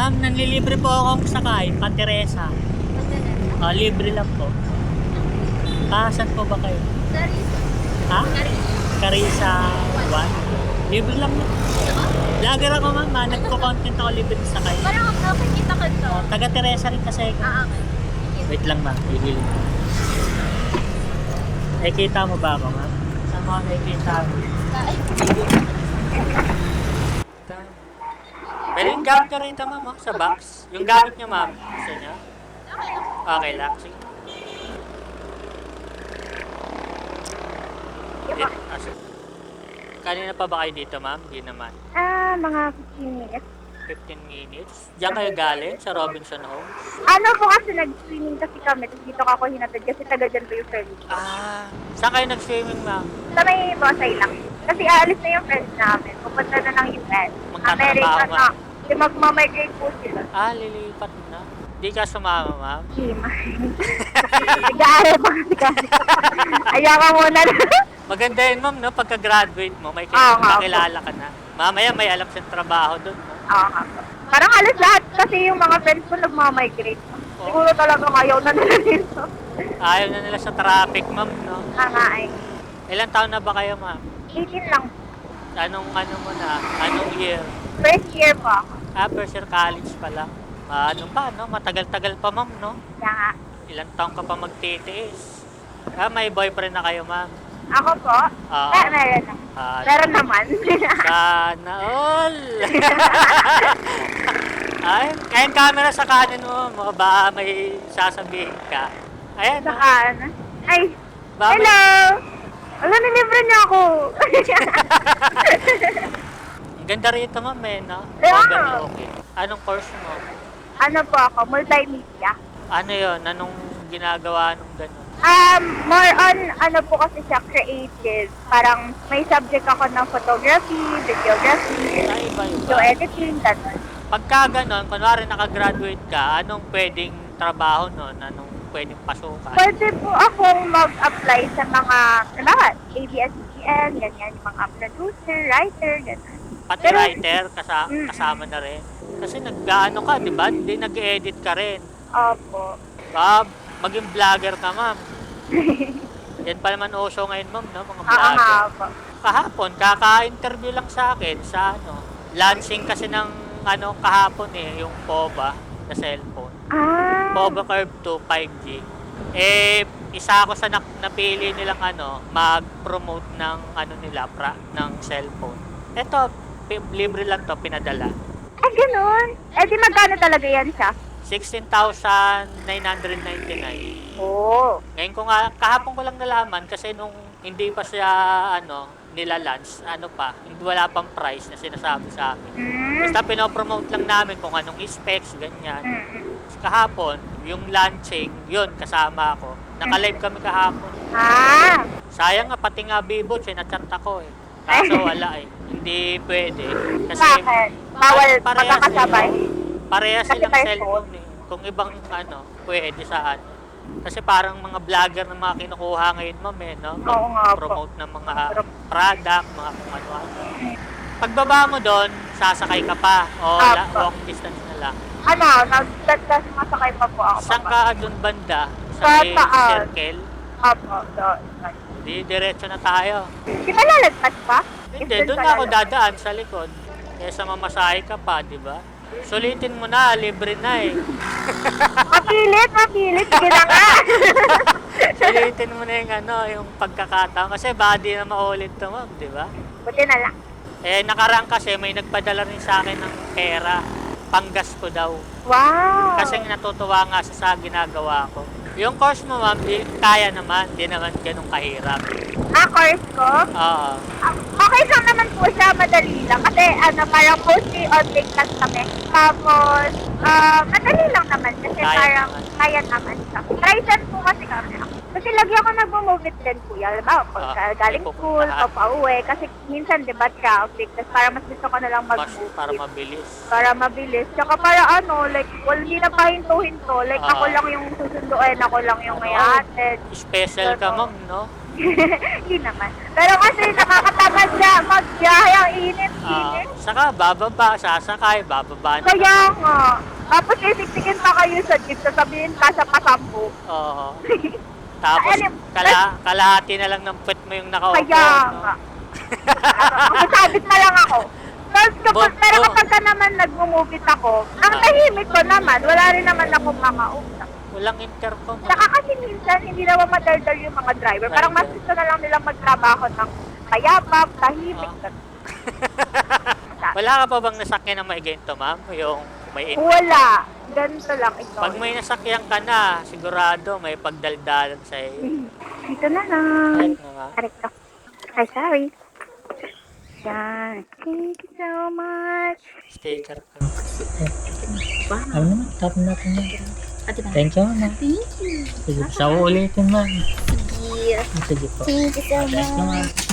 Ma'am, nanlilibre po akong sakay, pa Teresa. Libre lang po. Saan po ba kayo? Ha? Carissa 1. Libre lang po. Vlogger ako ma'am, nagko-content ako libre sa sakay. Parang ako nakikita ko to. Taga Teresa rin kasi. Okay. Wait lang ma'am, bibili. Nakikita mo ba ako ma'am? Saan mo ako nakikita mo? Pwede yung gamit nyo rin ito ma'am, sa box. Yung gamit nyo ma'am, gusto nyo? Okay lang, sige. Kanina pa ba kayo dito ma'am? Hindi naman. Mga 15 minutes. 15 minutes? Diyan kayo galing sa Robinson Homes? Ano po kasi nag-swimming kasi kami, tapos dito ako hinatid kasi taga dyan po yung friend ko. Saan kayo nag-swimming ma'am? Sa may Bosay lang. Kasi aalis na yung friends namin. Pupunta na ng US. Magtatrabaho America nga. na. Kasi magmamigrate po sila. Lilipat na. Di ka sumama ma'am? Hima. Nag-aaral pa kasi kami. Ayaw ka muna na. Maganda yun ma'am, no? Pagka-graduate mo, may makilala ka na. Mamaya may alam siyang trabaho doon, no? Oo nga po. Parang halos lahat kasi yung mga friends ko nagmamigrate. Siguro talagang ayaw na nila dito. Ayaw na nila sa traffic ma'am, no? Nga ay. Ilang taon na ba kayo ma'am? 18 lang. Anong mo na? Anong year? First year po ako. First year college pa lang. Ano pa, no? Matagal-tagal pa ma'am, no? Kaya nga. Ilang taon ka pa magtitiis? May boyfriend na kayo ma'am? Ako po? Meron na. Meron naman. Sana all! Ay, ayun camera sa kanin mo, baka may sasabihin ka. Ayan, Saka ano? Ay, Baka hello! Wala, nilibre niya ako. Ang ganda rito ma'am eh, no? Yeah. Okay. Anong course mo? Ano po ako? Multimedia. Ano yon? Anong ginagawa nung gano'n? More on, ano po kasi siya, creative. Parang may subject ako ng photography, videography, Iba. video editing, gano'n. Pagka gano'n, kunwari nakagraduate ka, anong pwedeng trabaho nun? Anong pwedeng pasukan? Pwede po akong mag-apply sa mga lahat. ABS-CBN, ganyan, yung mga producer, writer, gano'n. Pati writer, kasama na rin. Kasi nag-ano ka, di ba? Hindi nag-edit ka rin. Opo. Maging vlogger ka, ma'am. Yan pa naman uso ngayon, ma'am, no? Mga Oo vlogger. nga po. Kahapon, kaka-interview lang sa akin sa launching kasi ng kahapon yung POBA na cellphone. POBA Curve 2 5G. Isa ako sa napili nilang mag-promote ng nila ng cellphone. Ito, libre lang to, pinadala. Ganun. Di magkano talaga yan siya? 16,999. Oo. Ngayon ko nga, kahapon ko lang nalaman kasi nung hindi pa siya nila-launch, wala pang price na sinasabi sa amin. Basta pinopromote lang namin kung anong specs, ganyan. Kahapon, yung launching, yun, kasama ako. Naka-live kami kahapon. Sayang nga, pati nga Vivo, sinachat ako eh. Kaso wala eh. Hindi pwede. Kasi Bakit? Bawal magkakasabay? Parehas Kasi silang may cellphone eh. Kung ibang pwede sa Kasi parang mga vlogger na mga kinukuha ngayon ma'am no? Oo nga po. Promote ng mga product, mga kung ano-ano. Pagbaba mo doon, sasakay ka pa o walk distance na lang. Nagdagdas masakay pa po ako. Saan ka doon banda? Sa Sa may taas. circle? Opo, doon. Di diretso na tayo. Di ba lalagpas pa? Hindi, doon na ako dadaan sa likod. Kesa mamasahe ka pa, di ba? Sulitin mo na, libre na eh. Mapilit. Sige na nga. Sulitin mo na yung pagkakataon. Kasi body na maulit to, ma'am, di ba? Buti na lang. Nakaraan kasi may nagpadala rin sa akin ng pera. Panggas ko daw. Wow. Kasi natutuwa nga sa ginagawa ko. Yung course mo, ma'am, kaya naman. Di naman ganun kahirap. Course ko? Oo. Okay lang naman po siya, madali lang. Kasi parang mostly online class kami. Tapos, madali lang naman. Kasi parang kaya naman siya. Try po kasi kami. Kasi lagi ako nag-movie din po yan. Pagka galing school, papauwi. Kasi minsan, di ba, traffic. Tapos parang mas gusto ko na lang mag-movie. Para mabilis. Tsaka para hindi na pahinto-hinto. Ako lang yung susunduin, ako lang yung may atid. Special ka, ma'am, no? Hindi naman. Pero kasi nakakatamad siya mag-biyahe ang init-init. Saka bababa, sasakay, bababa na. Kaya nga. Tapos isiksikin pa kayo sa jeep, sasabihin ka sa pasampu. Oo. Tapos kalahati na lang ng pet mo yung nakaupo. Kaya no? nga. Masabit na lang ako. Pero kapag ka naman nag-movie ako, ang tahimik ko naman, wala rin naman akong makausap. Walang intercom. Saka kasi minsan, hindi naman madaldal yung mga driver. Parang mas gusto na lang nilang magtrabaho ng mayabap, tahimik. Wala ka pa bang nasakyan na may ganito, ma'am? Yung may Wala. Ganito lang ito. Pag may nasakyan ka na, sigurado may pagdaldalan sa iyo. Dito na lang. Right na nga. Correcto. Ay, sorry. Yan. Thank you so much. Sticker ka. Ano naman, tap natin yan. Thank you, ma'am. Thank you. Sige, sa ulitin, ma'am. Sige. Sige po. Thank you so Thank you, ma'am. much.